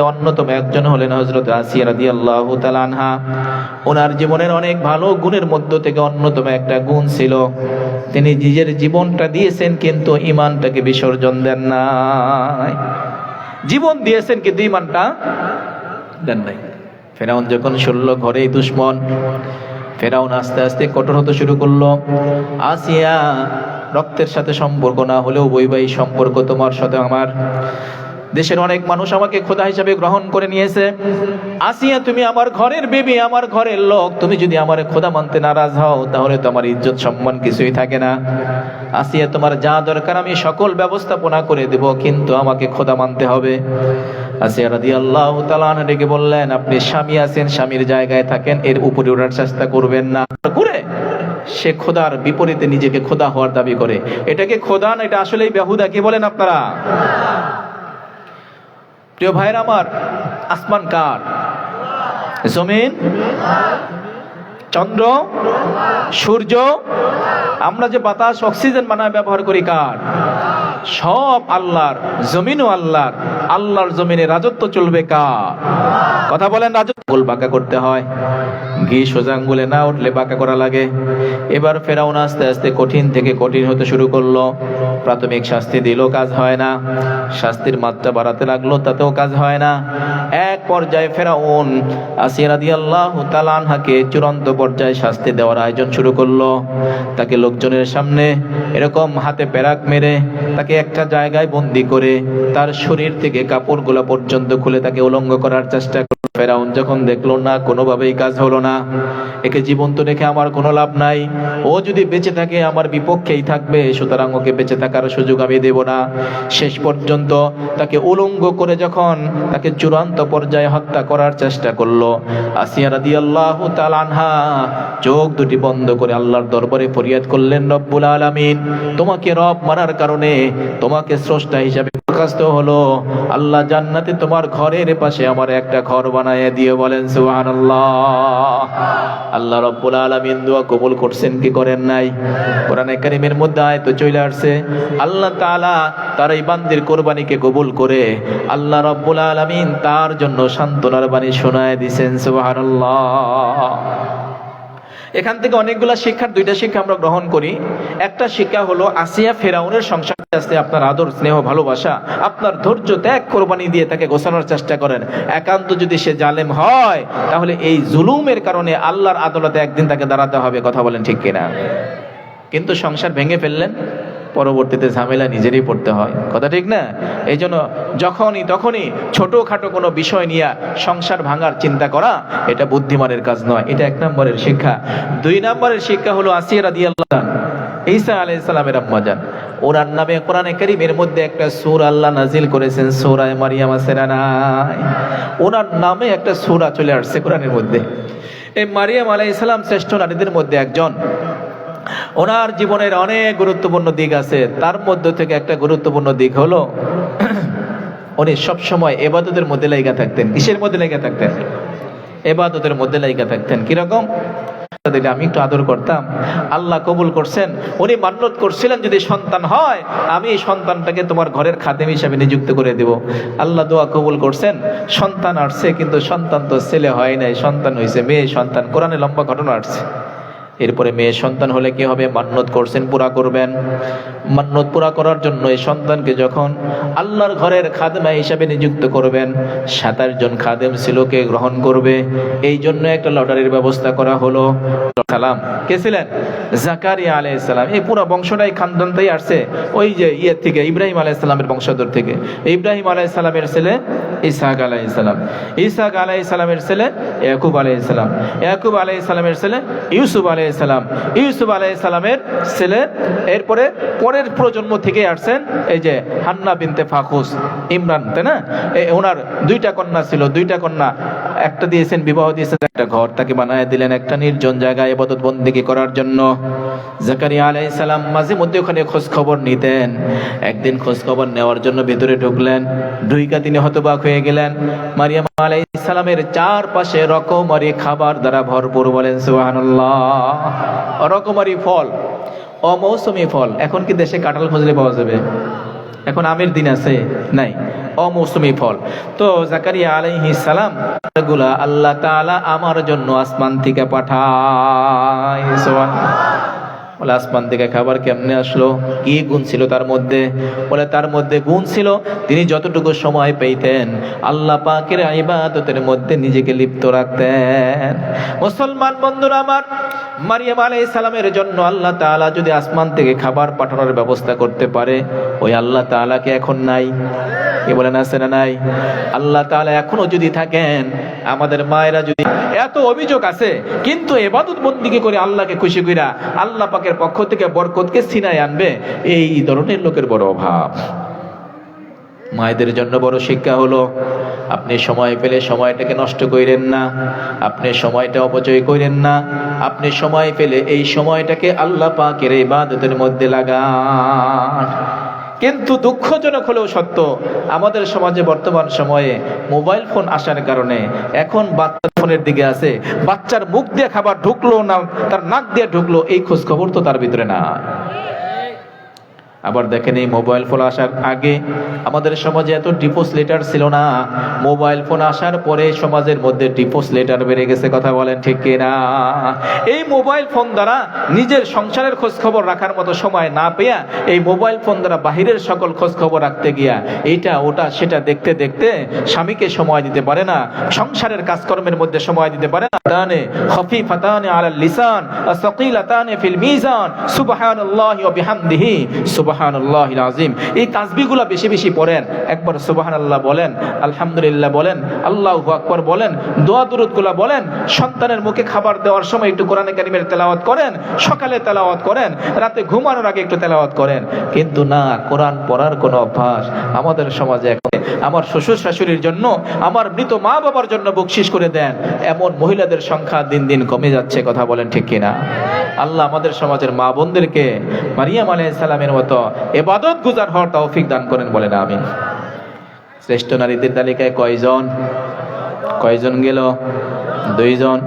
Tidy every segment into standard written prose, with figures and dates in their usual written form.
অন্যতম একজন হলেন হযরত আসিয়া রাদিয়াল্লাহু তাআলা আনহা। ওনার জীবনের অনেক ভালো গুণের মধ্য থেকে অন্যতম একটা গুণ ছিল, তিনি নিজের জীবনটা দিয়েছেন কিন্তু ঈমানটাকে বিসর্জন দেন নাই। জীবন দিয়েছেন কিন্তু ঈমানটা দেন নাই। ফেরাউন যখন শুনল ঘরেই দুশমন, ফেরাউন আস্তে আস্তে কঠোর হতে শুরু করলো। আসিয়া, রক্তের সাথে সম্পর্ক না হলেও বৈবাহিক সম্পর্ক তোমার সাথে আমার। দেশের অনেক মানুষ আমাকে খোদা হিসাবে গ্রহণ করে নিয়েছে। আসিয়া, তুমি আমার ঘরের বেবি, আমার ঘরের লোক, তুমি যদি আমার খোদা মানতে নারাজ হও তাহলে তো আমার ইজ্জত সম্মান কিছুই থাকে না। আসিয়া, তোমার যা দরকার আমি সকল ব্যবস্থাপনা করে দেব, কিন্তু আমাকে খোদা মানতে হবে। আসিয়া রাদিয়াল্লাহু তাআলা আনহা ডেকে বললেন, আপনি স্বামী আছেন, স্বামীর জায়গায় থাকেন, এর উপরে ওঠার চেষ্টা করবেন না। করে সে খোদার বিপরীতে নিজেকে খোদা হওয়ার দাবি করে। এটাকে খোদা না, এটা আসলেই বেহুদা। কি বলেন আপনারা? প্রিয় ভাইরা আমার, আসমান কার? জমিন, চন্দ্র, সূর্য, আমরা যে বাতাস অক্সিজেন বানায় ব্যবহার করি কার? সব আল্লাহর। জমিনও আল্লাহর। আল্লাহর জমিনে রাজত্ব চলবে কার? কথা বলেন। রাজত্ব গোল বাঁকা করতে হয়, ঘি সোজা আঙ্গুলে না উঠলে বাঁকা করা লাগে। এবার ফেরাউন আস্তে আস্তে কঠিন থেকে কঠিন হতে শুরু করলো। প্রাথমিক শাস্তি দিল, কাজ হয় না। শাস্তির মাত্রা বাড়াতে লাগলো, তাতেও কাজ হয় না। এক পর্যায়ে ফেরাউন আসিয়া রাদিয়াল্লাহু তাআলা আনহাকে চূড়ান্ত পর্যায়ে শাস্তি দেওয়ার আয়োজন শুরু করলো। তাকে লোকজনের সামনে এরকম হাতে পেরাক মেরে তাকে একটা জায়গায় বন্দি করে তার শরীর থেকে কাপড়গুলো পর্যন্ত খুলে তাকে উলঙ্গ করার চেষ্টা করলো। ফেরাউন যখন দেখলো না, কোনোভাবেই কাজ হলো না, একে জীবন্ত রেখে আমার কোনো লাভ নাই, ও যদি বেঁচে থাকে আমার বিপক্ষেই থাকবে, সুতরাং ওকে বেঁচে থাকার সুযোগ আমি দেব না। শেষ পর্যন্ত তাকে উলঙ্গ করে যখন তাকে চূড়ান্ত পর্যায়ে হত্যা করার চেষ্টা করলো, আসিয়া রাদিয়াল্লাহু তাআলা আনহা চোখ দুটি বন্ধ করে আল্লাহর দরবারে ফরিয়াদ করলেন, রব্বুল আলামিন, তোমাকে রব মানার কারণে তোমাকে স্রষ্টা হিসাবে প্রকাশিত হলো। আল্লাহ, জান্নাতে তোমার ঘরের পাশে আমার একটা ঘর বানায় দিয়ে। বলেন সুবহানাল্লাহ। আল্লাহ রব্বুল আলামিন দোয়া কবুল করছেন কি করেন নাই? কোরআনে কারীমের মধ্যে আয়াত চলে আসছে, আল্লাহ তাআলা তার এই বান্দির কোরবানিকে কবুল করে আল্লাহ রব্বুল আলামিন তার জন্য সান্ত্বনার বাণী শোনায় দিয়েছেন। সুবহানাল্লাহ। এখান থেকে অনেকগুলা শিক্ষার দুইটা শিক্ষা আমরা গ্রহণ করি। একটা শিক্ষা হলো, আসিয়া ফেরাউনের সংসার আসতে আপনার আদর, স্নেহ, ভালোবাসা, আপনার ধৈর্য, ত্যাগ, কোরবানি দিয়ে তাকে গোছানোর চেষ্টা করেন। একান্ত যদি সে জালেম হয় তাহলে এই জুলুমের কারণে আল্লাহর আদালতে একদিন তাকে দাঁড়াতে হবে। কথা বলেন ঠিক কিনা? কিন্তু সংসার ভেঙে ফেললেন, পরবর্তীতে ঝামেলা নিজেরই পড়তে হয়। কথা ঠিক না? এই জন্য তখনই ছোটখাটো কোনো বিষয় নিয়ে সংসার ভাঙার চিন্তা করা এটা বুদ্ধিমানের কাজ নয়। এটা এক নম্বরের শিক্ষা। দুই নম্বরের শিক্ষা হলো, আসিয়া রাদিয়াল্লাহু আনহা ঈসা আলাইহিস সালামের আম্মা জান, ওনার নামে কোরআনে কারীমের মধ্যে একটা সূরা আল্লাহ নাজিল করেছেন, সূরা মারিয়াম। আছে না নাই? ওনার নামে একটা সূরা চলে আসছে কোরআনের মধ্যে। এই মারিয়াম আলাইহিস সালাম শ্রেষ্ঠ নারীদের মধ্যে একজন। ওনার জীবনের অনেক গুরুত্বপূর্ণ দিক আছে, তার মধ্য থেকে একটা গুরুত্বপূর্ণ দিক হলো উনি সবসময় ইবাদতের মধ্যে লাগা থাকতেন। কিসের মধ্যে লাগা থাকতেন? ইবাদতের মধ্যে লাগা থাকতেন। কিরকম? আমি একটু আদর করতাম, আল্লাহ কবুল করছেন। উনি মান্নত করছিলেন, যদি সন্তান হয় আমি এই সন্তানটাকে তোমার ঘরের খাদেম হিসাবে নিযুক্ত করে দেব। আল্লাহ দোয়া কবুল করছেন, সন্তান আসছে, কিন্তু সন্তান তো ছেলে হয় নাই, সন্তান হয়েছে মেয়ে সন্তান। কোরআনে লম্বা ঘটনা আসছে। এরপরে মেয়ে সন্তান হলে কি হবে? মান্নত করছেন, পুরা করবেন। মান্নত পুরা করার জন্য এই সন্তানকে যখন আল্লাহর ঘরের খাদেমা হিসাবে নিযুক্ত করবেন, 27 জন খাদেম ছিল কে গ্রহণ করবে, এই জন্য একটা লটারির ব্যবস্থা করা হলো। সালাম কে ছিলেন? জাকারিয়া আলাইহিস সালাম। এই পুরো বংশটাই খানদানটাই আসছে ওই যে থেকে, ইব্রাহিম আলাইহিস সালামের বংশধর থেকে। ইব্রাহিম আলাইহিস সালামের ছেলে ইসহাক আলাইহিস সালাম, ইসহাক আলাইহিস সালামের ছেলে ইয়াকুব আলাইহিস সালাম, ইয়াকুব আলাইহিস সালামের ছেলে ইউসুফ আলাইহিস সালাম, ইউসুফ আলাইহিস সালামের ছেলে, এরপরে পরের প্রজন্ম থেকে আসছেন এই যে হান্না বিনতে ফাকুস, ইমরান, তাই না? ওনার 2টা কন্যা ছিল, 2টা কন্যা, একটা দিয়েছেন, বিবাহ দিয়েছেন, একটা ঘর তাকে বানায় দিলেন একটা নির্জন জায়গায় ইবাদত বন্দেগী করার জন্য। জাকারিয়া আলাইহিস সালাম মাঝে মধ্যে ওখানে খোঁজ খবর নিতেন। একদিন খোঁজ খবর নেওয়ার জন্য ভেতরে ঢুকলেন, ঢুইকা তিনি হতবাক হয়ে গেলেন। মারিয়াম আলাইহিস সালামের চারপাশে রকমারি খাবার দ্বারা ভরপুর। বলেন সুবহানাল্লাহ। রকমারি ফল, অমৌসুমী ফল। এখন কি দেশে কাঁঠাল খুঁজলে পাওয়া যাবে? এখন আমের দিন আছে? নাই, অমৌসুমি ফল। তো জাকারিয়া আলাইহিস সালাম গুলা আল্লাহ তাআলা আমার জন্য আসমান থেকে পাঠায়। বলে আসমান থেকে খাবার কেমনে আসলো? কি গুণ ছিল তার মধ্যে? বলে তার মধ্যে গুণ ছিল তিনি যতটুকু সময় পেতেন আল্লাহ পাকের ইবাদতের মধ্যে নিজেকে লিপ্ত রাখতেন। মুসলমান বন্ধুরা আমার, মারিয়াম আলাইহিস সালামের জন্য আল্লাহ তাআলা যদি আসমান থেকে খাবার পাঠানোর ব্যবস্থা করতে পারে, ওই আল্লাহ তাআলাকে এখন নাই? কে বলেন আছে না নাই? আল্লাহ তাআলা এখনো যদি থাকেন, আমাদের মায়েরা যদি, এত অভিযোগ আছে কিন্তু ইবাদত বন্দেগী করে আল্লাহকে খুশি কইরা আল্লাহ পাকের পক্ষ থেকে বরকতকে ছিনায় আনবে, এই ধরনের লোকের বড় অভাব। মায়েদের জন্য বড় শিক্ষা হলো, আপনি সময় পেলে সময়টাকে নষ্ট করেন না, আপনি সময়টা অপচয় করেন না, আপনি সময় পেলে এই সময়টাকে আল্লাহ পাকের ইবাদতের মধ্যে লাগান। কিন্তু দুঃখজনক হলেও সত্য, আমাদের সমাজে বর্তমান সময়ে মোবাইল ফোন আসার কারণে এখন বাচ্চার ফোনের দিকে আছে, বাচ্চার মুখ দিয়ে খাবার ঢুকলো না তার নাক দিয়ে ঢুকলো এই খোঁজ খবর তো তার ভিতরে না। আবার দেখেন, এই মোবাইল ফোন আসার আগে আমাদের সমাজে এত ডিভোর্স লেটার ছিল না, মোবাইল ফোন আসার পরে সমাজের মধ্যে ডিভোর্স লেটার বেড়ে গেছে। কথা বলেন ঠিক কিনা? এই মোবাইল ফোন দ্বারা নিজের সংসারের খোঁজ খবর রাখার মতো সময় না পেয়ে এই মোবাইল ফোন দ্বারা বাহিরের সকল খোঁজ খবর রাখতে গিয়া এইটা ওটা সেটা দেখতে দেখতে স্বামীকে সময় দিতে পারে না, সংসারের কাজকর্মের মধ্যে সময় দিতে পারে না। তানে খফিফাতানে আলাল লিসান আসকিলাতানে ফিল মিজান সুবহানাল্লাহি ওয়া বিহামদিহি সুবহানাল্লাহিল আযীম। এই তাসবিহগুলো বেশি বেশি পড়েন, একবার সুবহানাল্লাহ বলেন, আলহামদুলিল্লাহ বলেন, আল্লাহু আকবার বলেন, দোয়া দুরূদগুলো বলেন, সন্তানের মুখে খাবার দেওয়ার সময় একটু কোরআনে কারীমের তেলাওয়াত করেন, সকালে তেলাওয়াত করেন, রাতে ঘুমানোর আগে একটু তেলাওয়াত করেন। কিন্তু না, কোরআন পড়ার কোনো অভ্যাস আমাদের সমাজে এখন। আমার শ্বশুর শাশুড়ির জন্য, আমার মৃত মা বাবার জন্য বকশিশ করে দেন, এমন মহিলাদের সংখ্যা দিন দিন কমে যাচ্ছে। কথা বলেন ঠিক কিনা? আল্লাহ আমাদের সমাজের মা বোনদেরকে মারিয়াম আলাইহিস সালামের মতো ইবাদত গুজার হওয়ার তৌফিক দান করেন, বলেন আমিন। শ্রেষ্ঠ নারীদের তালিকায় কয়জন গেল? 2 জন।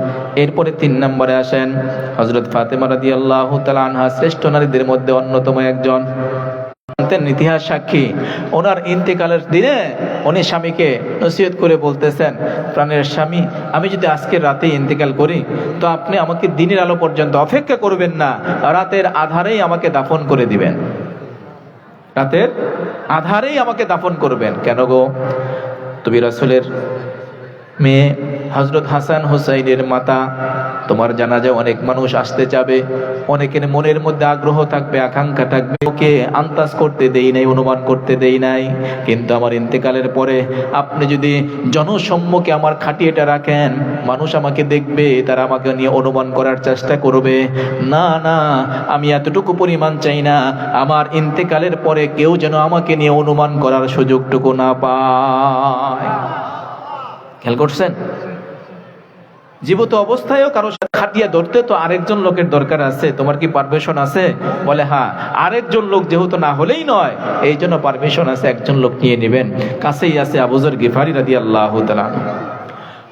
এরপরে 3 নম্বরে আসেন হযরত ফাতেমা রাদিয়াল্লাহু তাআলা আনহা, শ্রেষ্ঠ নারীদের মধ্যে অন্যতম একজন। ইতিহাস সাক্ষী, ওনার ইন্তেকালের দিনে উনি স্বামীকে নসিহত করে বলতেছেন, প্রাণের স্বামী, আমি যদি আজকের রাতে ইন্তেকাল করি তো আপনি আমাকে দিনের আলো পর্যন্ত অপেক্ষা করবেন না, রাতের আধারেই আমাকে দাফন করে দিবেন, রাতের আধারেই আমাকে দাফন করবেন। কেন গো? তুমি রাসূলের মেয়ে, হযরত হাসান হুসাইনের মাতা, তোমার জানাজায় অনেক মানুষ আসতে যাবে, অনেকের মনের মধ্যে আগ্রহ থাকবে, আকাঙ্ক্ষা থাকবে, ওকে আন্দাজ করতে দেই নাই, অনুমান করতে দেই নাই, কিন্তু আমার ইন্তেকালের পরে আপনি যদি জনসম্মুখে আমার খাটিয়াটা রাখেন, মানুষ আমাকে দেখবে, তারা আমাকে নিয়ে অনুমান করার চেষ্টা করবে। না না, আমি এতটুকু পরিমাণ চাই না, আমার ইন্তেকালের পরে কেউ যেন আমাকে নিয়ে অনুমান করার সুযোগটুকু না পায়। খেয়াল করছেন? জীবিত অবস্থায়ও কারো খাটিয়া ধরতে তো আরেকজন লোকের দরকার আছে। তোমার কি পারমিশন আছে? বলে হ্যাঁ, আরেকজন লোক যেহেতু না হলেই নয়, এই জন্য পারমিশন আছে, একজন লোক নিয়ে নেবেন। কাছেই আছে আবু যর গিফারি রাদিয়াল্লাহু তাআলা আনহু,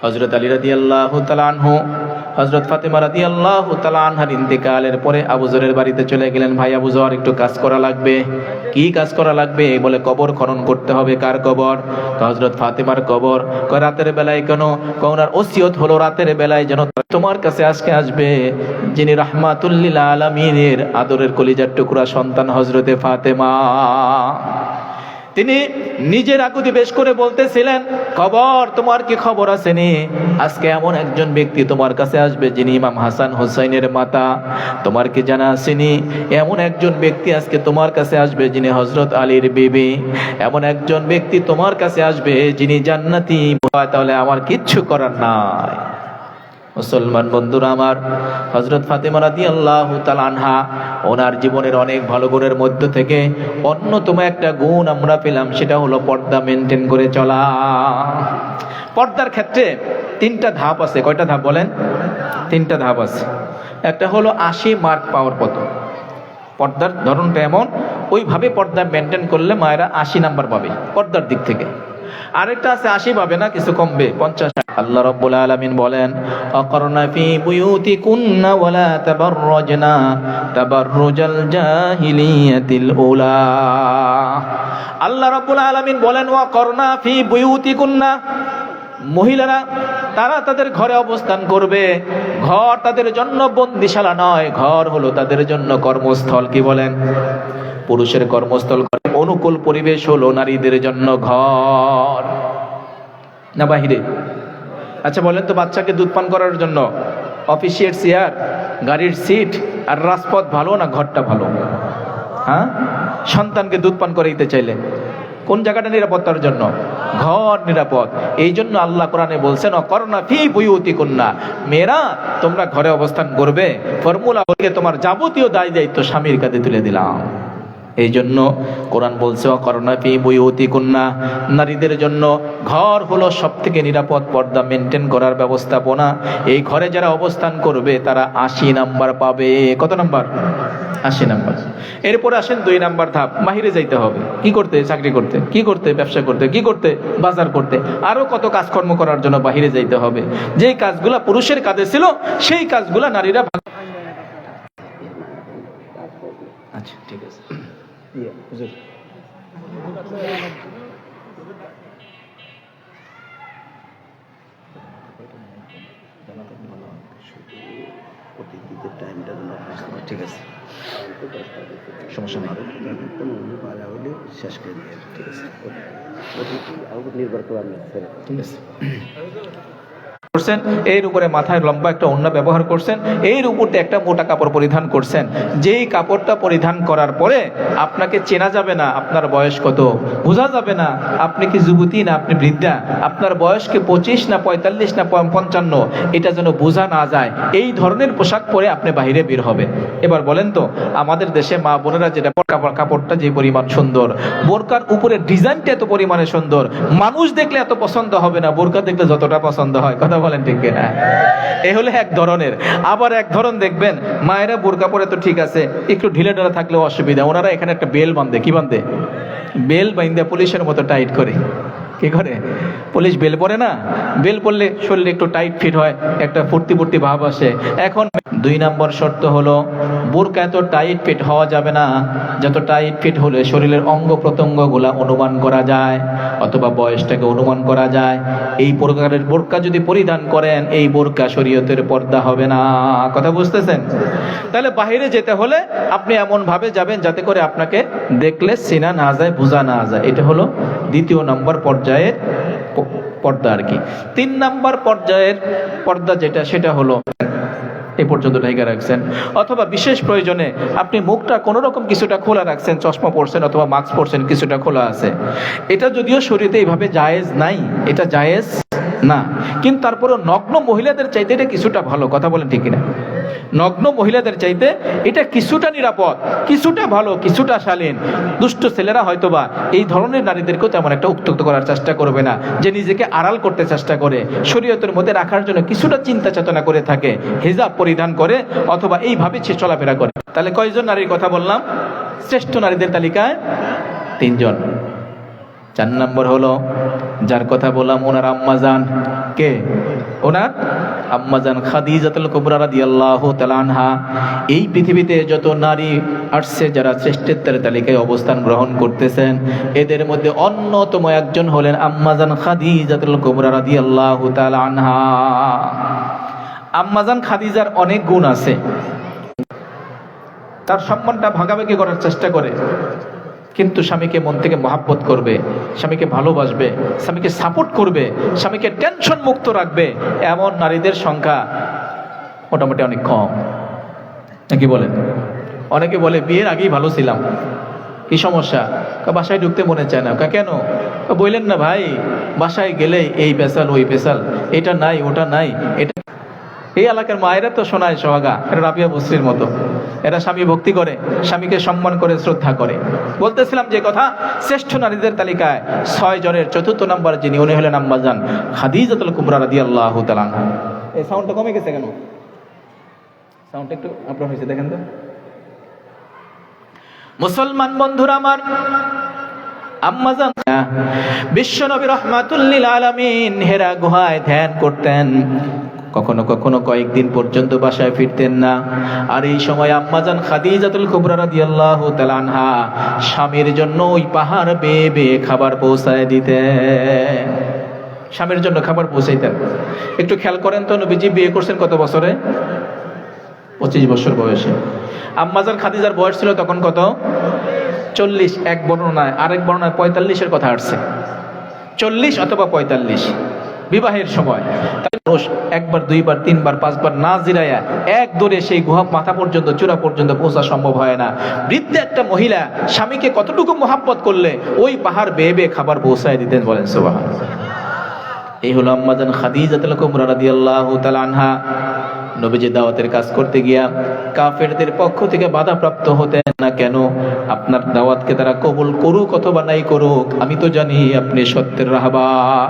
হযরত আলী রাদিয়াল্লাহু তাআলা আনহু, হযরত ফাতেমা রাদিয়াল্লাহু তাআলা আনহার ইন্তেকালের পরে আবু যরের বাড়িতে চলে গেলেন। ভাই আবু যর, একটু কাজ করা লাগবে। কি কাজ করা লাগবে? বলে কবর খনন করতে হবে। কার কবর? হযরত ফাতেমার কবর। কয় রাতের বেলায় কেন? ওনার ওসিয়ত হলো রাতের বেলায় যেন তোমার কাছে আজকে আসবে যিনি রাহমাতুল লিল আলামিনের আদরের কলিজার টুকরা সন্তান হযরতে ফাতেমা। তিনি নিজের আকুতি বেশ করে বলতেছিলেন, খবর, তোমার কি খবর আছে নি? আজকে এমন একজন ব্যক্তি তোমার কাছে আসবে যিনি ইমাম হাসান হুসাইনের মাতা। তোমার কি জানা আসেনি? এমন একজন ব্যক্তি আজকে তোমার কাছে আসবে যিনি হযরত আলীর বিবি। এমন একজন ব্যক্তি তোমার কাছে আসবে যিনি জান্নাতি। তাহলে আমার কিচ্ছু করার নাই। মুসলমান বন্ধুরা আমার, হযরত ফাতেমা রাদিয়াল্লাহু তাআলা আনহা, ওনার জীবনের অনেক ভালো গুণের মধ্য থেকে অন্যতম একটা গুণ আমরা পেলাম, সেটা হলো পর্দা মেনটেন করে চলা। পর্দার ক্ষেত্রে 3টা ধাপ আছে। কয়টা ধাপ বলেন? 3টা ধাপ আছে। একটা হলো 80 মার্ক পাওয়ার পথ। পর্দার ধরনটা এমন, ওইভাবে পর্দা মেনটেন করলে মায়েরা 80 নাম্বার পাবে পর্দার দিক থেকে। আরেকটা আছে 80 পাবে না, কিছু কমবে 50। আল্লাহ রাব্বুল আলামিন বলেন আকারনা ফি বুয়ুতিকুন্না ওয়ালা তাবাররাজনা তাবাররুজাল জাহিলিয়াতিল উলা। আল্লাহ রাব্বুল আলামিন বলেন ওয়াকারনা ফি বুয়ুতিকুন্না, মহিলারা তারা তাদের ঘরে অবস্থান করবে। ঘর তাদের জন্য বন্দিশালা নয়, ঘর হলো তাদের জন্য কর্মস্থল। কি বলেন? পুরুষের কর্মস্থল, অনুকূল পরিবেশ হলো নারীদের জন্য ঘর, না বাহিরে? আচ্ছা বলেন তো, বাচ্চাকে দুধ পান করার জন্য অফিসের চেয়ার, গাড়ির সিট আর রাজপথ ভালো না ঘরটা ভালো? হ্যাঁ, সন্তানকে দুধ পান করাইতে চাইলে কোন জায়গাটা নিরাপদ? তার জন্য ঘর নিরাপদ। এই জন্য আল্লাহ কোরআনে বলছেন অকরনা ফি বুয়ুতিকুন্না, মেয়েরা তোমরা ঘরে অবস্থান করবে। ফর্মুলা বলে তোমার যাবতীয় দায় দায়িত্ব স্বামীর কাঁধে তুলে দিলাম। এই জন্য কোরআন বলছে অকরনা ফি বুয়ুতিকুন্না, নারীদের জন্য ঘর হলো সব থেকে নিরাপদ পর্দা মেনটেন করার ব্যবস্থাপনা। এই ঘরে যারা অবস্থান করবে তারা 80 নাম্বার পাবে। কত নাম্বার? 80 নাম্বার। এরপরে আসেন 2 নাম্বার ধাপ, বাহিরে যাইতে হবে। কি করতে? চাকরি করতে। কি করতে? ব্যবসা করতে। কি করতে? বাজার করতে। আরো কত কাজকর্ম করার জন্য বাহিরে যাইতে হবে। যেই কাজগুলা পুরুষের কাঁধে ছিল সেই কাজগুলা নারীরা। আচ্ছা ঠিক আছে। ঠিক আছে, সমস্যা নেই, শেষ করে দিয়ে ঠিক আছে, নির্ভর করে ঠিক আছে। করছেন এর উপরে মাথায় লম্বা একটা ওড়না ব্যবহার করছেন, এর উপরে একটা মোটা কাপড় পরিধান করছেন। যেই কাপড়টা পরিধান করার পরে আপনাকে চেনা যাবে না আপনার বয়স কত, বোঝা যাবে না আপনি কি যুবতী না আপনি বৃদ্ধা, আপনার বয়স কি 25 না 45 না 55, এটা যেন বোঝা না যায়, এই ধরনের পোশাক পরে আপনি বাইরে বের হবেন। এবার বলেন তো, আমাদের দেশে মা বোনেরা যেটা কাপড়টা যে পরিমাণ সুন্দর, বোরকার উপরে ডিজাইনটা এত পরিমাণে সুন্দর, মানুষ দেখলে এত পছন্দ হবে না বোরকা দেখলে যতটা পছন্দ হয়। কথা বলেন ঠিক কিনা? এ হলো এক ধরনের। আবার এক ধরন দেখবেন মায়েরা বোরকা পরে তো ঠিক আছে, একটু ঢিলে ঢালা থাকলেও অসুবিধা, ওনারা এখানে একটা বেল বাঁধে। কি বাঁধে? বেল বাইন্দা পুলিশের মতো টাইট করে। কি করে? পুলিশ বেল পরে না, বেল পরলে শরীরে একটু টাইট ফিট হয়, একটা ফুর্তি ফুর্তি ভাব আসে। এখন 2 নম্বর শর্ত হলো বোরকা এত টাইট ফিট হওয়া যাবে না যত টাইট ফিট হলে শরীরের অঙ্গ প্রত্যঙ্গ গুলা অনুমান করা যায় অথবা বয়সটাকে অনুমান করা যায়। এই প্রকারের বোরকা যদি পরিধান করেন, এই বোরকা শরীয়তের পর্দা হবে না। কথা বুঝতেছেন? তাহলে বাইরে যেতে হলে আপনি এমন ভাবে যাবেন যাতে করে আপনাকে দেখলে চেনা না যায়, বোঝা না যায়। এটা হলো 2 নম্বর পর্যায়ের পর্দা আর কি। 3 নম্বর পর্যায়ের পর্দা যেটা, সেটা হলো এই পর্যন্ত ঢেকে রাখছেন, অথবা বিশেষ প্রয়োজনে আপনি মুখটা কোনো রকম কিছুটা খোলা রাখছেন, চশমা পরছেন অথবা মাস্ক পরছেন, কিছুটা খোলা আছে। এটা যদিও শরীয়তে এইভাবে জায়েজ নাই, এটা জায়েজ না, কিন্তু তারপরেও নগ্ন মহিলাদের চাইতে এটা কিছুটা ভালো। কথা বলেন ঠিক কিনা? নগ্ন মহিলাদের চাইতে এটা কিছুটা নিরাপদ, কিছুটা ভালো, কিছুটা শালীন। দুষ্ট ছেলেরা হয়তোবা এই ধরনের নারীদেরকেও তেমন একটা উত্ত্যক্ত করার চেষ্টা করবে না, যে নিজেকে আড়াল করতে চেষ্টা করে, শরীয়তের মধ্যে রাখার জন্য কিছুটা চিন্তা চেতনা করে থাকে, হিজাব পরিধান করে অথবা এইভাবে সে চলাফেরা করে। তাহলে কয়জন নারীর কথা বললাম? শ্রেষ্ঠ নারীদের তালিকায় 3 জন। 4 নম্বর হলো যার কথা বললাম, ওনার আম্মাজান। কে? ওনার আম্মাজান খাদিজাতুল কুবরা রাদিয়াল্লাহু তাআলা আনহা। এই পৃথিবীতে যত নারী আসছে যারা শ্রেষ্ঠত্বের তালিকায় অবস্থান গ্রহণ করতেছেন, এদের মধ্যে অন্যতম একজন হলেন আম্মাজান খাদিজাতুল কুবরা রাদিয়াল্লাহু তাআলা আনহা। আম্মাজান খাদিজার অনেক গুণ আছে, তার সম্মানটা ভাগাভাগি করার চেষ্টা করে, কিন্তু স্বামীকে মন থেকে মহাব্বত করবে, স্বামীকে ভালোবাসবে, স্বামীকে সাপোর্ট করবে, স্বামীকে টেনশন মুক্ত রাখবে, এমন নারীদের সংখ্যা মোটামুটি অনেক কম। নাকি বলেন? অনেকে বলে বিয়ের আগেই ভালো ছিলাম, কি সমস্যা? বাসায় ঢুকতে মনে চায় না। কেন? বললেন না ভাই, বাসায় গেলেই এই পেশাল ওই পেশাল, এটা নাই ওটা নাই। এটা এই এলাকার মায়েরা তো শোনায় সোহাগা, এটা রাবিয়া বসরির মতো, এরা স্বামী ভক্তি করে, স্বামীকে সম্মান করে, শ্রদ্ধা করে। বলতেছিলাম যে কথা, শ্রেষ্ঠ নারীদের তালিকায় 6 জনের 4র্থ নাম্বার যিনি, উনি হলেন আম্মাজান খাদিজাতুল কুবরা রাদিয়াল্লাহু তাআলা। এই সাউন্ডটা কমে গেছে কেন? সাউন্ডটা একটু আপলোড হয়েছে, দেখেন তো। মুসলমান বন্ধুরা আমার, আম্মাজান বিশ্বনবী রাহমাতুল লিল আলামিন হেরা গুহায় ধ্যান করতেন, কখনো কখনো কয়েকদিন পর্যন্ত বাসায় ফিরতেন না। আর এই সময় আম্মাজান খাদিজাতুল কুবরা রাদিয়াল্লাহু তাআলা আনহা স্বামীর জন্য ওই পাহাড় বেয়ে বেয়ে খাবার পৌঁছায় দিতেন, স্বামীর জন্য খাবার পৌঁছাইতেন। একটু খেয়াল করেন তো, নবীজি বিয়ে করছেন কত বছরে? 25 বছর বয়সে। আম্মাজান খাদিজার বয়স ছিল তখন কত? 40। এক বর্ণনায়, আরেক বর্ণনায় 45-এর কথা আসছে, 40 অথবা 45 বিবাহের সময়। একবার, দুইবার, তিনবার, পাঁচবার না জিরায়া এক দৌড়ে সেই গুহা মাথা পর্যন্ত, চূড়া পর্যন্ত পৌঁছা সম্ভব হয় না। বৃদ্ধ একটা মহিলা স্বামীকে কতটুকু মোহাব্বত করলে ওই পাহাড় বেয়ে বেয়ে খাবার পৌঁছায় দিতেন, বলেন সুবহানাল্লাহ। এই হলো আম্মাজান খাদিজাতুল কুবরা রাদিয়াল্লাহু তাআলা আনহা। নবীজি দাওয়াতের কাজ করতে গিয়া কাফেরদের পক্ষ থেকে বাধাপ্রাপ্ত হতেন না কেন? আপনার দাওয়াতকে তারা কবুল করুক অথবা নাই করুক, আমি তো জানি আপনি সত্যের রাহবার,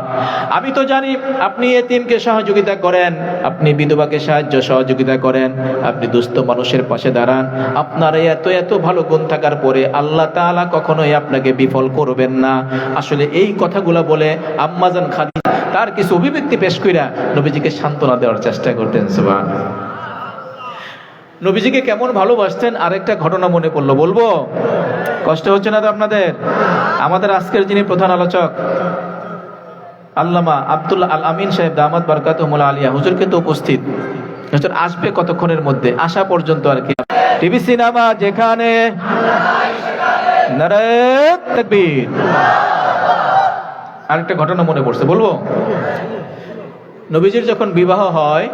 আমি তো জানি আপনি এতিমকে সহযোগিতা করেন, আপনি বিধবাকে সাহায্য সহযোগিতা করেন, আপনি দুস্থ মানুষের পাশে দাঁড়ান। আপনার এত এত ভালো গুণ থাকার পরে আল্লাহ তাআলা কখনোই আপনাকে বিফল করবেন না। আসলে এই কথাগুলো বলে আম্মাজান খাদিজা তার কিছু অভিব্যক্তি পেশ কইরা নবীজিকে সান্ত্বনা দেওয়ার চেষ্টা করতেন। সুবহানাল্লাহ। নবীজিকে কেমন ভালোবাসতেন আরেকটা ঘটনা মনে পড়লো, বলবো? কষ্ট হচ্ছে না তো আপনাদের? আমাদের আজকের যিনি প্রধান আলোচক আল্লামা আব্দুল্লাহ আল আমিন সাহেব দামাত বারকাতুহুল আলিয়া, হুজুর কিন্তু উপস্থিত। হুজুর আসবে কতক্ষণের মধ্যে, আসা পর্যন্ত আর কি। টিভি সিনেমা যেখানে, নারে তাকবীর। আরেকটা ঘটনা মনে পড়ছে, বলবো? নবীজির যখন বিবাহ হয়,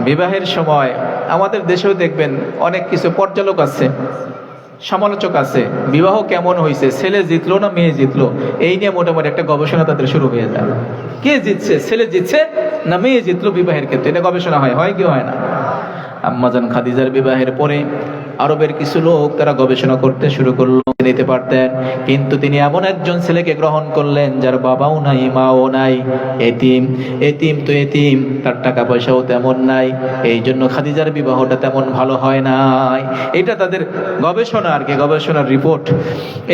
বিবাহের সময় আমাদের দেশেও দেখবেন অনেক কিছু পর্যালোক আছে, সমালোচক আছে, বিবাহ কেমন হয়েছে, ছেলে জিতলো না মেয়ে জিতলো, এই নিয়ে মোটামুটি একটা গবেষণা তাদের শুরু হয়ে যায়। কে জিতছে, ছেলে জিতছে না মেয়ে জিতলো বিবাহের ক্ষেত্রে, এটা গবেষণা হয় কি হয় না? আম্মাজান খাদিজার বিবাহের পরে আরবের কিছু লোক তারা গবেষণা করতে শুরু করলো, নিতে পারতেন, কিন্তু তিনি এমন একজন ছেলেকে গ্রহণ করলেন যার বাবাও নাই, মাও নাই, এতিম। এতিম তো এতিম, তার টাকা পয়সাও তেমন নাই, এই জন্য খাদিজার বিবাহটা তেমন ভালো হয় নাই। এটা তাদের গবেষণা আর কি, গবেষণার রিপোর্ট।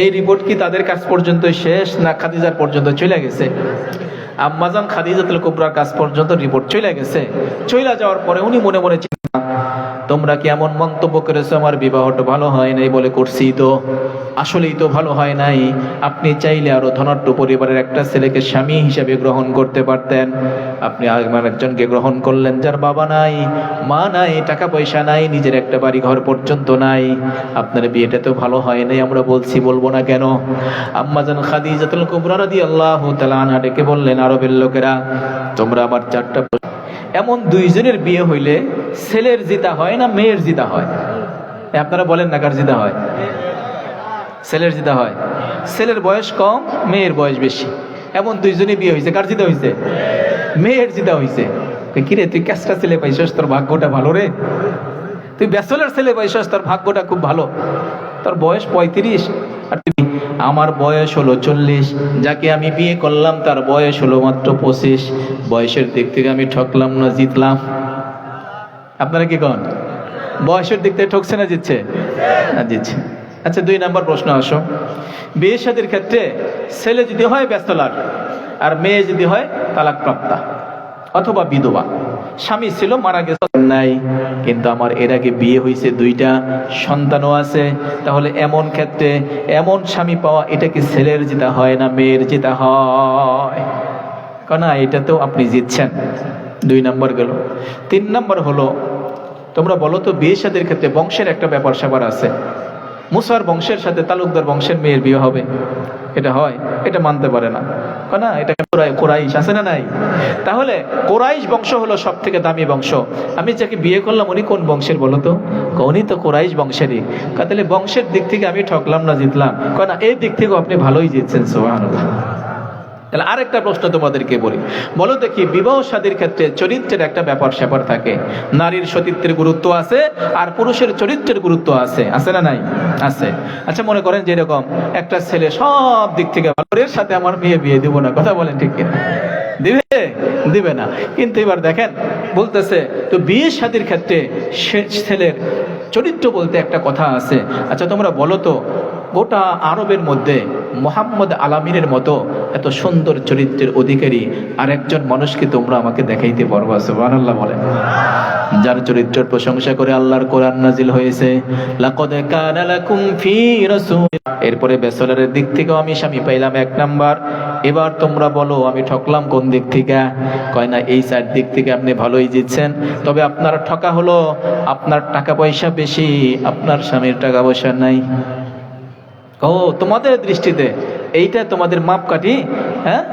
এই রিপোর্ট কি তাদের কাছ পর্যন্ত শেষ না খাদিজার পর্যন্ত চলে গেছে? আম্মাজান খাদিজাতুল কুবরার কাছ পর্যন্ত রিপোর্ট চলে গেছে। চলে যাওয়ার পরে উনি মনে মনে চিন্তা, তোমরা কি এমন মন্তব্য করেছো আমার বিবাহটা ভালো হয় নাই? বলে করছি তো, আসলেই তো ভালো হয় নাই। আপনি চাইলে আরো ধনাঢ্য পরিবারের একটা ছেলেকে স্বামী হিসেবে গ্রহণ করতে পারতেন, আপনি আমার একজনকে গ্রহণ করলেন যার বাবা নাই, মা নাই, টাকা পয়সা নাই, নিজের একটা বাড়ি ঘর পর্যন্ত নাই। আপনার বিয়েটা তো ভালো হয় নাই, আমরা বলছি, বলবো না কেন? আম্মাজান খাদিজাতুল কুবরা রাদিয়াল্লাহু তাআলা আনহা ডেকে বললেন, আরবের লোকেরা, তোমরা আমার 4টা এমন দুইজনের বিয়ে হইলে ছেলের জিতা হয় না মেয়ের জিতা হয়? আপনারা বলেন না, কার জিতা হয়? ছেলের জিতা হয়। ছেলের বয়স কম, মেয়ের বয়স বেশি, এমন দুইজনই বিয়ে হয়েছে, কার জিতা হয়েছে? মেয়ের জিতা হয়েছে। কিরে, তুই ক্যাসটা ছেলে পাইছস, তোর ভাগ্যটা ভালো রে। তুই ব্যাচেলর ছেলে পাইছস, তোর ভাগ্যটা খুব ভালো। তোর বয়স 35 আর আমার বয়স হলো 40, যাকে আমি বিয়ে করলাম তার বয়স হলো মাত্র 25। বয়সের দিক থেকে আমি ঠকলাম না জিতলাম? আপনারা কি কন? বয়সের দিক থেকে ঠকছে না জিতছে? না, জিতছে। আচ্ছা, 2 নম্বর প্রশ্ন আসো। বিয়ে শাদীর ক্ষেত্রে ছেলে যদি হয় ব্যাচেলর আর মেয়ে যদি হয় তালাকপ্রাপ্তা অথবা বিধবা, স্বামী ছিল মারা গেছে নাই, কিন্তু আমার এর আগে বিয়ে হয়েছে, 2টা সন্তানও আছে, তাহলে এমন ক্ষেত্রে এমন স্বামী পাওয়া, এটা কি ছেলের জিতা হয় না মেয়ের জিতা হয়? কেন, এটা তো আপনি জিতছেন। 2 নম্বর গেল। 3 নম্বর হলো, তোমরা বলো তো বিয়ে শাদীর ক্ষেত্রে বংশের একটা ব্যাপার স্যাপার আছে। মুসার বংশের সাথে তালুকদার বংশের মেয়ের বিয়ে হবে, এটা হয়? এটা মানতে পারে না, না, এটা কোরাইশ আছে না নাই? তাহলে কোরাইশ বংশ হলো সব থেকে দামি বংশ। আমি যাকে বিয়ে করলাম উনি কোন বংশের বলো তো? উনি তো কোরাইশ বংশেরই। তাহলে বংশের দিক থেকে আমি ঠকলাম না জিতলাম? না, এই দিক থেকে আপনি ভালোই জিতছেন, সুবহানাল্লাহ। তাহলে আরেকটা প্রশ্ন তোমাদেরকে বলি, বলো দেখি, বিবাহ শাদীর ক্ষেত্রে চরিত্রের একটা ব্যাপার স্যাপার থাকে। নারীর সতীত্বের গুরুত্ব আছে আর পুরুষের চরিত্রের গুরুত্ব আছে, আছে না নাই? আছে। আচ্ছা, মনে করেন যে এরকম একটা ছেলে সব দিক থেকে ভালো, এর সাথে আমার মেয়ে বিয়ে দিব না, কথা বলেন ঠিক কিনা? দিবে? দিবে না। কিন্তু এবার দেখেন বলতেছে, তো বিয়ে শাদীর ক্ষেত্রে ছেলের চরিত্র বলতে একটা কথা আছে। আচ্ছা, তোমরা বলো তো, গোটা আরবের মধ্যে মোহাম্মদ আলামিনের মতো এত সুন্দর চরিত্রের অধিকারী আরেকজন মানুষকে তোমরা আমাকে দেখাইতে পারবা? সুবহানাল্লাহ বলেন। যার চরিত্রের প্রশংসা করে আল্লাহর কোরআন নাজিল হয়েছে, লাকাদ কানা লাকুম ফি রাসূল। এরপরে বেসলের দিক থেকেও আমি স্বামী পাইলাম 1 নাম্বার। এবার তোমরা বলো আমি ঠকলাম কোন দিক থেকে? কয় না, এই 4 দিক থেকে আপনি ভালোই জিতছেন, তবে আপনার ঠকা হলো আপনার টাকা পয়সা বেশি, আপনার স্বামীর টাকা পয়সা নাই। ও, তোমাদের দৃষ্টিতে এইটা তোমাদের মাপকাঠি? হ্যাঁ,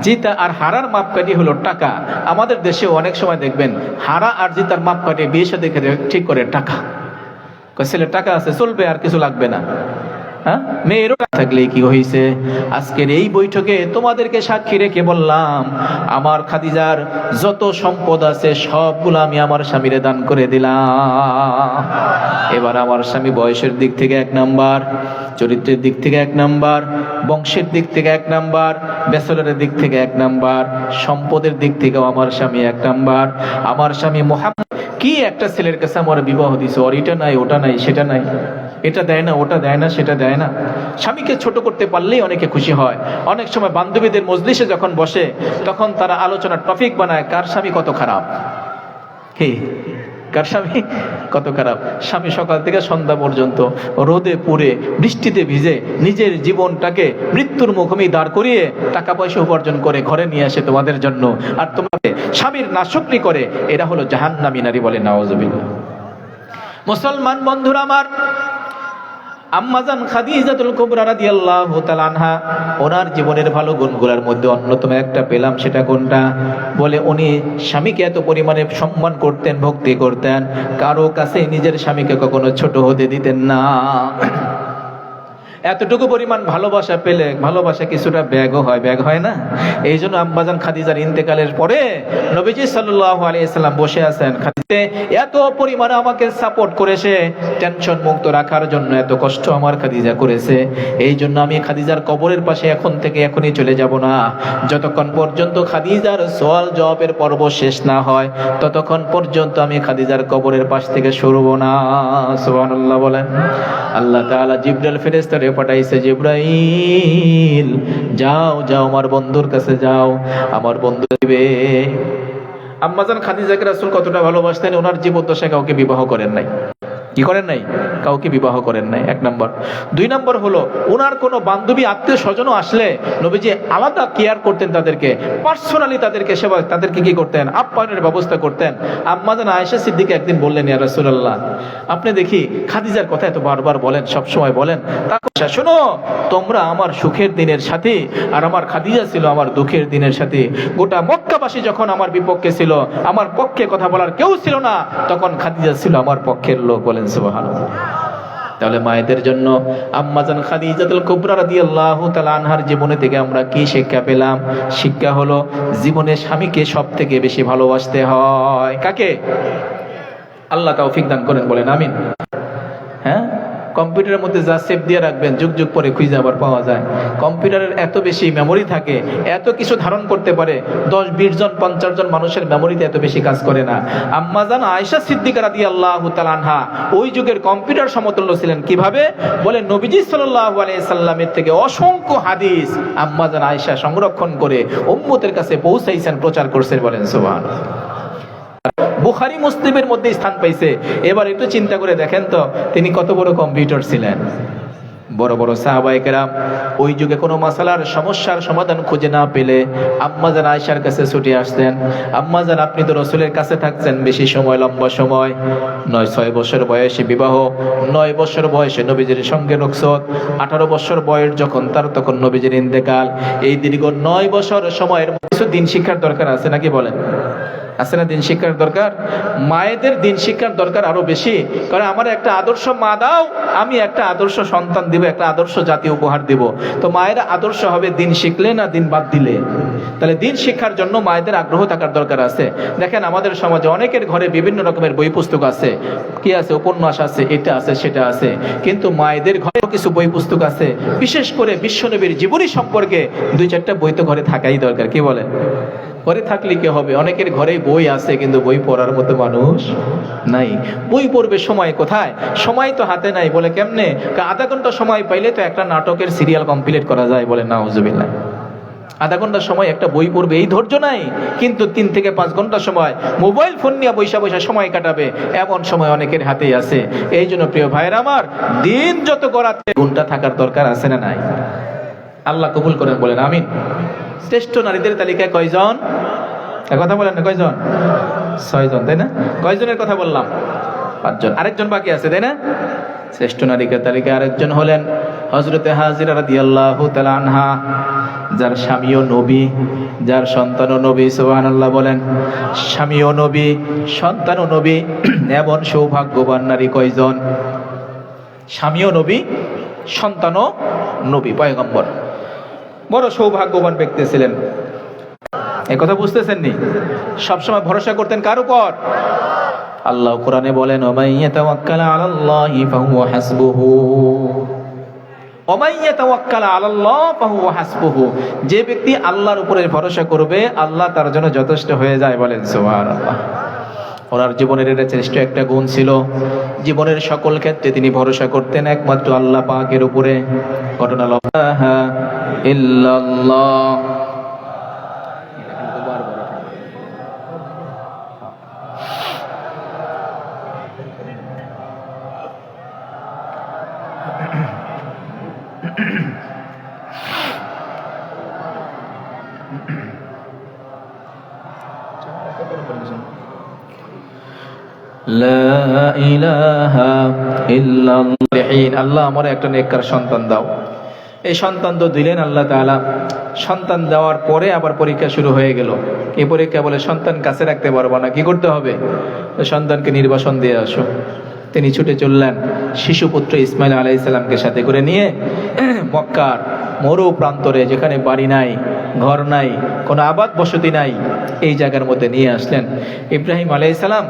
জিতা আর হারার মাপকাঠি হলো টাকা। আমাদের দেশে অনেক সময় দেখবেন হারা আর জিতার মাপকাঠি বিয়ে সাথে ঠিক করে টাকা। ছেলে টাকা আছে, চলবে, আর কিছু লাগবে না। হ্যাঁ, মেয়েরও থাকলে কি হয়েছে? আজকের এই বৈঠকে তোমাদেরকে সাক্ষী রেখে বললাম, আমার খাদিজার যত সম্পদ আছে সবগুলো আমি আমার স্বামীরে দান করে দিলাম। এবার আমার স্বামী বয়সের দিক থেকে 1 নাম্বার, চরিত্রের দিক থেকে 1 নাম্বার, বংশের দিক থেকে 1 নাম্বার, ব্যাচেলরের দিক থেকে 1 নাম্বার, সম্পদের দিক থেকেও আমার স্বামী 1 নাম্বার। আমার স্বামী মুহাম্মদ কি একটা ছেলের কাছে আমার বিবাহ দিছে, ওর এটা নাই, ওটা নাই, সেটা নাই, এটা দেয় না, ওটা দেয় না, সেটা দেয় না। স্বামীকে ছোট করতে পারলেই অনেকে খুশি হয়। অনেক সময় বান্ধবীদের মজলিসে যখন বসে তখন তারা আলোচনার টপিক বানায়, কার স্বামী কত খারাপ। হে, কার স্বামী কত খারাপ? স্বামী সকাল থেকে সন্ধ্যা পর্যন্ত রোদে পুড়ে বৃষ্টিতে ভিজে নিজের জীবনটাকে মৃত্যুর মুখোমুখি দাঁড় করিয়ে টাকা পয়সা উপার্জন করে ঘরে নিয়ে আসে তোমাদের জন্য, আর তোমরা স্বামীর নাশকরি করে। এরা হলো জাহান্নামী নারী, বলে নাউজুবিল্লাহ। মুসলমান বন্ধুরা আমার, আম্মাজান খাদিজাতুল কুবরা রাদিয়াল্লাহু তাআলা আনহা, ওনার জীবনের ভালো গুণগুলোর মধ্যে অন্যতম একটা পেলাম। সেটা কোনটা? বলে উনি স্বামীকে এত পরিমাণে সম্মান করতেন, ভক্তি করতেন, কারো কাছে নিজের স্বামীকে কখনো ছোট হতে দিতেন না। এতটুকু পরিমাণ ভালোবাসা পেলে ভালোবাসা কিছুটা ব্যাগও হয়, ব্যাগ হয় না? এই জন্য আম্মাজান খাদিজার ইন্তেকালের পরে নবীজি সাল্লাল্লাহু আলাইহি সাল্লাম বসে আছেন, খাদিজা এত পরিমাণে আমাকে সাপোর্ট করেছে, টেনশন মুক্ত রাখার জন্য এত কষ্ট আমার খাদিজা করেছে। এই জন্য আমি খাদিজার কবরের পাশে এখন থেকে এখনই চলে যাব না, যতক্ষণ পর্যন্ত খাদিজার সওয়াল জবাবের পর্ব শেষ না হয় ততক্ষণ পর্যন্ত আমি খাদিজার কবরের পাশ থেকে সরব না। সুবহানাল্লাহ বলেন। আল্লাহ তাআলা জিবরাইল ফেরেশতারে পাঠাইছে, জিবরাইল যাও যাও আমার বন্ধুর কাছে যাও, আমার বন্ধু দিবে। আম্মাজান খাদিজাকে রাসূল কতটা ভালোবাসতেন, ওনার জীবদ্দশায় কাউকে বিবাহ করেন নাই। কি করেন নাই? কাউকে বিবাহ করেন নাই, 1 নম্বর। 2 নম্বর হলো ওনার কোনো বান্ধবী আত্মীয় স্বজনও আসলে নবীজি আলাদা কেয়ার করতেন, তাদেরকে পার্সোনালি তাদেরকে সেবা, তাদেরকে কি করতেন? আপ্যায়নের ব্যবস্থা করতেন। আম্মাজান আয়েশা সিদ্দিকা একদিন বললেন, ইয়া রাসূলুল্লাহ, আপনি দেখি খাদিজার কথা এত বারবার বলেন, সব সময় বলেন, তার কথা শোনো, তোমরা আমার সুখের দিনের সাথী আর আমার খাদিজা ছিল আমার দুঃখের দিনের সাথী। গোটা মক্কাবাসী যখন আমার বিপক্ষে ছিল, আমার পক্ষে কথা বলার কেউ ছিল না, তখন খাদিজা ছিল আমার পক্ষের লোক। বলেন সুবহানাল্লাহ। তাহলে মায়েদের জন্য আম্মাজান খাদিজাতুল কুবরা রাদিয়াল্লাহু তাআলা আনহার জীবনে থেকে আমরা কি শিক্ষা পেলাম? শিক্ষা হলো জীবনে স্বামীকে সবথেকে বেশি ভালোবাসতে হয়। কাকে? আল্লাহ তৌফিক দান করেন, বলেন আমিন। হ্যাঁ, কম্পিউটারের মধ্যে যা সেভ দিয়ে রাখবেন যুগ যুগ পরে খুঁজে আবার পাওয়া যায়। কম্পিউটারের এত বেশি মেমোরি থাকে, এত কিছু ধারণ করতে পারে, 10, 20 জন 50 জন মানুষের মেমোরিতে এত বেশি কাজ করে না। আম্মাজান আয়েশা সিদ্দিকা রাদিয়াল্লাহু তাআলা আনহা ওই যুগের কম্পিউটার সমতুল্য ছিলেন। কিভাবে? বলে নবীজি সাল্লাল্লাহু আলাইহি সাল্লামের থেকে অসংখ্য হাদিস আম্মাজান আয়েশা সংরক্ষণ করে উম্মতের কাছে পৌঁছাইছেন, প্রচার করছেন। বলেন সুবহানাল্লাহ। বুখারী মুসলিমের মধ্যে স্থান পাইছে। এবার একটু চিন্তা করে দেখেন তো, তিনি কত বড় কম্পিউটার ছিলেন। বড় বড় সাহাবায়ে কেরাম ওই যুগে কোনো মাসালার সমস্যার সমাধান খুঁজে না পেলে আম্মাজান আয়েশার কাছে ছুটে আসতেন। আম্মাজান, আপনি তো রাসূলের কাছে থাকছেন বেশি সময়, লম্বা সময়, 9-6 বছর বয়সে বিবাহ, 9 বছর বয়সে নবীজির সঙ্গে রুখসত, 18 বছর বয়স যখন তার তখন নবীজির ইন্তেকাল। এই দীর্ঘ 9 বছর সময়ের কিছু দিন শিক্ষার দরকার আছে নাকি বলেন? আছে না দিন শিক্ষার দরকার? মায়েদের দিন শিক্ষার দরকার আরো বেশি, কারণ আমার একটা আদর্শ মা দাও, আমি একটা আদর্শ সন্তান দিব, একটা আদর্শ জাতি উপহার দিব। তো মায়ের আদর্শ হবে দিন শিখলে না দিন বাদ দিলে? তাহলে দিন শিক্ষার জন্য মায়েদের আগ্রহ থাকার দরকার আছে। দেখেন আমাদের সমাজে অনেকের ঘরে বিভিন্ন রকমের বই পুস্তক আছে, কি আছে, উপন্যাস আছে, এটা আছে সেটা আছে, কিন্তু মায়েদের ঘরে কিছু বই পুস্তক আছে, বিশেষ করে বিশ্বনবীর জীবনী সম্পর্কে 2-4টা বই তো ঘরে থাকাই দরকার, কি বলেন? ঘরে থাকলে কি হবে, অনেকের ঘরেই বই আছে কিন্তু বই পড়ার মতো মানুষ নাই। বই পড়বে সময় কোথায়? সময় তো হাতে নাই। বলে কেমনে? আধা ঘন্টা সময় পাইলে তো একটা নাটকের সিরিয়াল কমপ্লিট করা যায়। বলে নাউজুবিল্লাহ। আধা ঘন্টা সময় একটা বই পড়বে এই ধৈর্য নাই, কিন্তু 3 থেকে 5 ঘন্টা সময় মোবাইল ফোন নিয়ে বৈশা সময় কাটাবে, এমন সময় অনেকের হাতেই আছে। এই জন্য প্রিয় ভাইয়ের আমার, দিন যত গড়াতে ঘন্টা থাকার দরকার আছে না নাই? আল্লাহ কবুল করেন, বলেন আমিন। শ্রেষ্ঠ নারীদের তালিকায় কয়জন? কথা বলেন না, কয়জন? 6 জন, তাই না? কয়জনের কথা বললাম? 5 জন। আরেকজন বাকি আছে, তাই না? শ্রেষ্ঠ নারীদের তালিকায় আরেকজন হলেন হযরতে হাজিরা রাদিয়াল্লাহু তাআলা আনহা, যার স্বামীও নবী, যার সন্তানও নবী। সুবহানাল্লাহ বলেন। স্বামীও নবী, সন্তানও নবী, এমন সৌভাগ্যবান নারী কয়জন? স্বামীও নবী, সন্তানও নবী, পয়গম্বর। বড় সৌভাগ্যবান ব্যক্তি ছিলেন। এই কথা বুঝতেছেন নি? সবসময় ভরসা করতেন কার উপর? আল্লাহ কোরআনে বলেন, ওমাই ইয়াতাওয়াক্কাল আলাল্লাহি ফাহুয়া হাসবুহু। ওমাই ইয়াতাওয়াক্কাল আলাল্লাহ ফাহুয়া হাসবুহু। যে ব্যক্তি আল্লাহর উপরে ভরসা করবে, আল্লাহ তার জন্য যথেষ্ট হয়ে যায়। বলেন সুবহানাল্লাহ। ওনার জীবনের এটা শ্রেষ্ঠ একটা গুণ ছিল। জীবনের সকল ক্ষেত্রে তিনি ভরসা করতেন একমাত্র আল্লাহ পাকের উপরে। ঘটনা লা ইলাহা ইল্লাল্লাহ। লা ইলাহা ইল্লাল্লাহ। আল্লাহ আমার একটা নেককার সন্তান দাও। এই সন্তান তো দিলেন আল্লাহ তাআলা। সন্তান দেওয়ার পরে আবার পরীক্ষা শুরু হয়ে গেল। এই পরীক্ষা বলে সন্তান কাছে রাখতে পারবো না, কি করতে হবে? সন্তানকে নির্বাসন দিয়ে আসো। তিনি ছুটে চললেন শিশুপুত্র ইসমাইল আলাইহিস সালামকে সাথে করে নিয়ে মক্কার মরু প্রান্তরে, যেখানে বাড়ি নাই, ঘর নাই, কোনো আবাদ বসতি নাই, এই জায়গার মধ্যে নিয়ে আসলেন। ইব্রাহিম আলাইহিস সালাম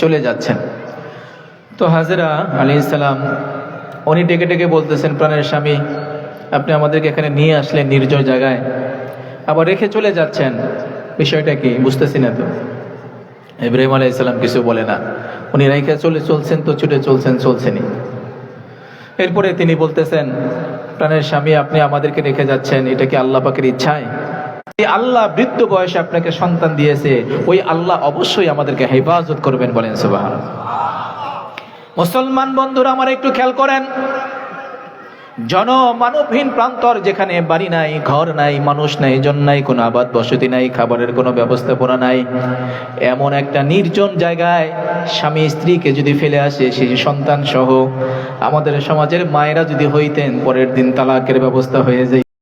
চলে যাচ্ছেন। তো হাজেরা আলাইহিস সালাম উনি ডেকে ডেকে বলতেছেন, প্রাণের স্বামী, আপনি আমাদেরকে এখানে নিয়ে আসলেন নির্জন জায়গায়, আবার রেখে চলে যাচ্ছেন, বিষয়টা কি? বুঝতেছি না তো। ইব্রাহিম আলাইহিস সালাম কিছু বলে না। উনি রেখে চলছেন তো ছুটে চলছেনই। এরপরে তিনি বলতেছেন, প্রাণের স্বামী, আপনি আমাদেরকে রেখে যাচ্ছেন, এটা কি আল্লাহ পাকের ইচ্ছায়? আল্লাহ বৃদ্ধ বয়সে আপনাকে সন্তান দিয়েছে, ওই আল্লাহ অবশ্যই আমাদেরকে হেফাজত করবেন। বলেন সুবহানাল্লাহ। মুসলমান বন্ধুরা আমার একটু খেয়াল করেন, জনমানবহীন প্রান্তর, যেখানে বাড়ি নাই, ঘর নাই, মানুষ নাই, জন নাই, কোনো আবাদ বসতি নাই, খাবারের কোনো ব্যবস্থাপনা নাই, এমন একটা নির্জন জায়গায় স্বামী স্ত্রীকে যদি ফেলে আসে, সেই সন্তান সহ, আমাদের সমাজের মায়েরা যদি হইতেন, পরের দিন তালাকের ব্যবস্থা হয়ে যায়।